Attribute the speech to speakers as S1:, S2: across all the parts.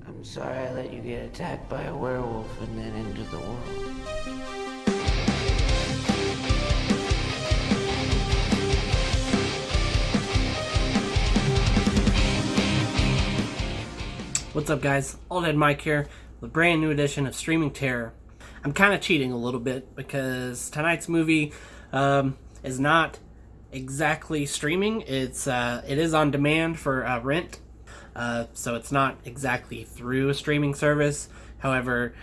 S1: I'm sorry I let you get attacked by a werewolf and then into the world.
S2: What's up, guys? Oldhead Mike here with a brand new edition of Streaming Terror. I'm kind of cheating a little bit because tonight's movie is not exactly streaming. It is on demand for rent, so it's not exactly through a streaming service. However,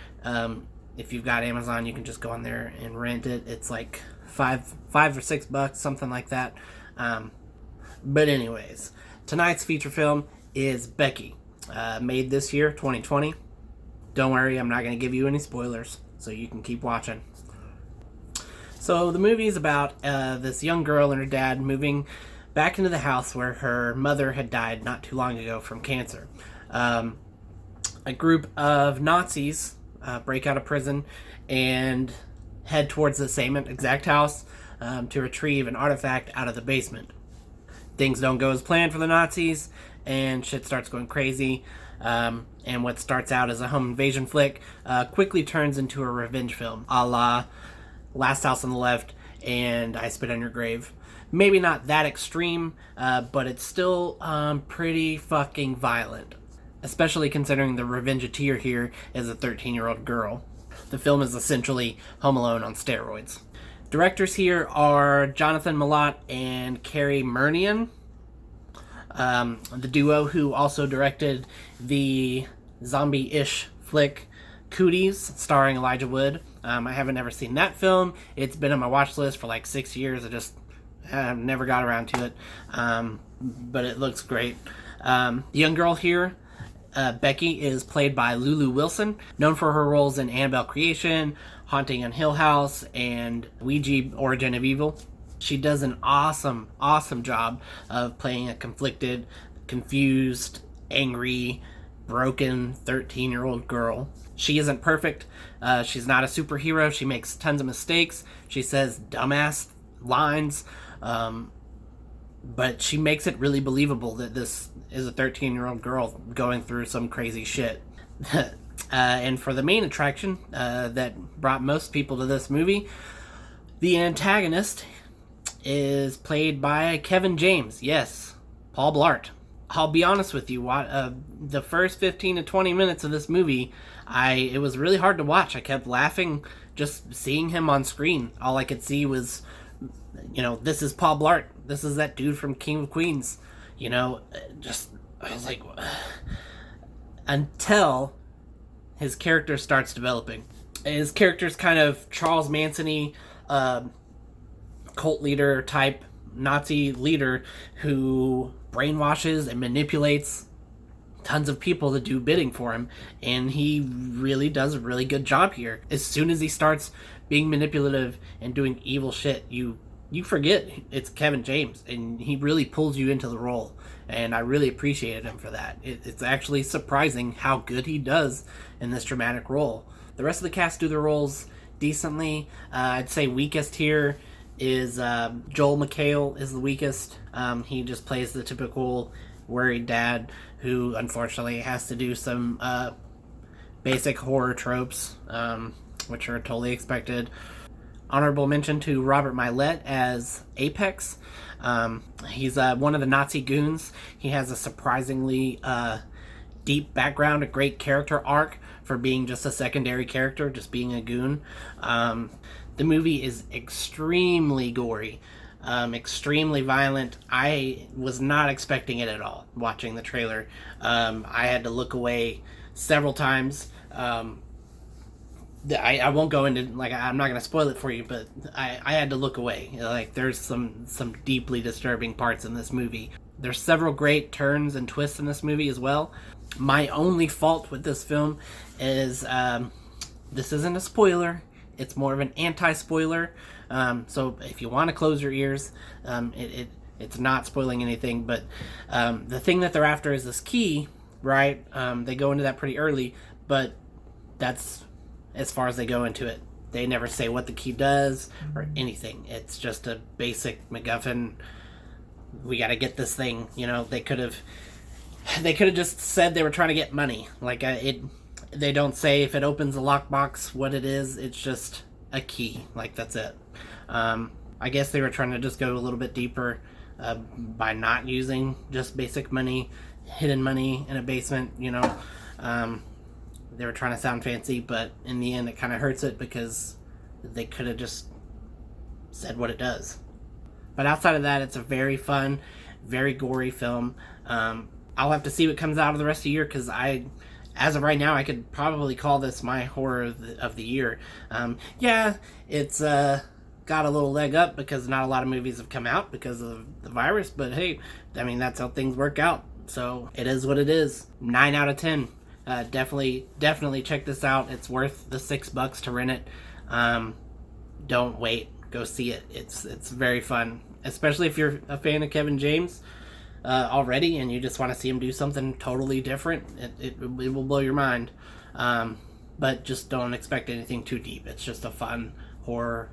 S2: if you've got Amazon, you can just go on there and rent it. It's like $5 or $6, something like that. But anyways, tonight's feature film is Becky. Made this year, 2020. Don't worry, I'm not going to give you any spoilers, so you can keep watching. So the movie is about this young girl and her dad moving back into the house where her mother had died not too long ago from cancer. A group of Nazis break out of prison and head towards the same exact house to retrieve an artifact out of the basement. Things don't go as planned for the Nazis, and shit starts going crazy. And what starts out as a home invasion flick quickly turns into a revenge film, a la Last House on the Left and I Spit on Your Grave. Maybe not that extreme, but it's still pretty fucking violent, especially considering the revengeteer here is a 13-year-old girl. The film is essentially Home Alone on steroids. Directors here are Jonathan Milott and Carrie Murnian, the duo who also directed the zombie-ish flick Cooties, starring Elijah Wood. I haven't ever seen that film. It's been on my watch list for like 6 years. I never got around to it, but it looks great. The young girl here, Becky, is played by Lulu Wilson, known for her roles in Annabelle Creation, Haunting on Hill House, and Ouija Origin of Evil. She does an awesome job of playing a conflicted, confused, angry, broken 13-year-old girl. She isn't perfect. She's not a superhero. She makes tons of mistakes. She says dumbass lines. But she makes it really believable that this is a 13-year-old girl going through some crazy shit. And for the main attraction that brought most people to this movie, the antagonist is played by Kevin James. Yes, Paul Blart. I'll be honest with you, the first 15 to 20 minutes of this movie, it was really hard to watch. I kept laughing just seeing him on screen. All I could see was, this is Paul Blart. This is that dude from King of Queens. I was like, until his character starts developing. His character's kind of Charles Manson-y, cult leader type Nazi leader who brainwashes and manipulates tons of people to do bidding for him, and he really does a really good job here. As soon as he starts being manipulative and doing evil shit, you forget it's Kevin James, and he really pulls you into the role, and I really appreciated him for that. It's actually surprising how good he does in this dramatic role. The rest of the cast do their roles decently. I'd say weakest here is Joel McHale is the weakest. He just plays the typical worried dad who unfortunately has to do some basic horror tropes, which are totally expected. Honorable mention to Robert Milet as Apex. He's one of the Nazi goons. He has a surprisingly deep background, a great character arc for being just a secondary character, just being a goon. The movie is extremely gory, extremely violent. I was not expecting it at all watching the trailer. I had to look away several times. I won't go into, I'm not going to spoil it for you, but I had to look away. There's some deeply disturbing parts in this movie. There's several great turns and twists in this movie as well. My only fault with this film is this isn't a spoiler. It's more of an anti-spoiler. So if you want to close your ears, it's not spoiling anything. But the thing that they're after is this key, right? They go into that pretty early, but that's as far as they go into it. They never say what the key does or anything. It's just a basic MacGuffin. We got to get this thing. They could have They could have just said they were trying to get money. Like, they don't say if it opens a lockbox what it is. It's just a key. Like, that's it. I guess they were trying to just go a little bit deeper by not using just basic money, hidden money in a basement, you know. They were trying to sound fancy, but in the end it kind of hurts it because they could have just said what it does. But outside of that, it's a very fun, very gory film. I'll have to see what comes out of the rest of the year, because as of right now, I could probably call this my horror of the year. Yeah, it's got a little leg up because not a lot of movies have come out because of the virus, but hey, I mean, that's how things work out. So it is what it is. 9 out of 10. Definitely check this out. It's worth the $6 to rent it. Don't wait. Go see it. It's very fun, especially if you're a fan of Kevin James already and you just want to see him do something totally different. It will blow your mind. But just don't expect anything too deep. It's just a fun horror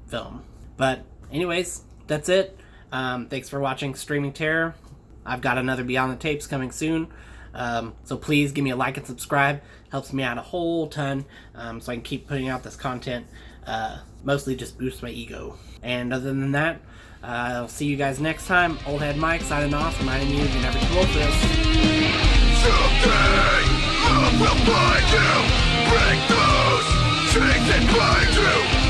S2: film. But anyways, that's it. Thanks for watching Streaming Terror. I've got another Beyond the Tapes coming soon. So please give me a like and subscribe. Helps me out a whole ton, so I can keep putting out this content. Mostly just boost my ego. And other than that, I'll see you guys next time. Oldhead Mike signing off, reminding you you're never too old for this.
S3: Someday, love will find you. Break those chains and bind you.